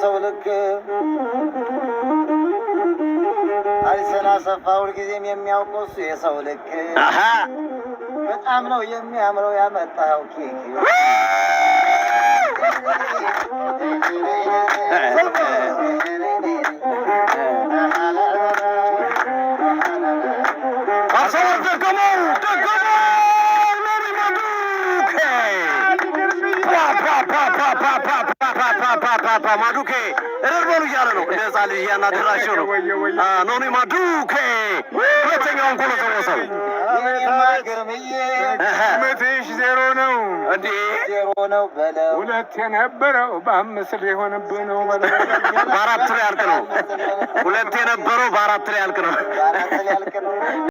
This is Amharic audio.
የሰው ልክ አልሰና ሰፋው ጊዜም የሚያውቀው እሱ የሰው ልክ በጣም ነው የሚያምረው ያመጣው ኬክ ማዱኬ እርበሉ እያለ ነው እንደ ህፃን ልጅ እያናደራቸው ነው። ኖኒ ማዱኬ ሁለተኛውን ጎል ተወሰው መትሽ ዜሮ ነው እንዴ ዜሮ ነው በለው ሁለት የነበረው በአምስት ሊሆንብህ ነው በለው በአራት ላይ ያልቅ ነው። ሁለት የነበረው በአራት ላይ ያልቅ ነው።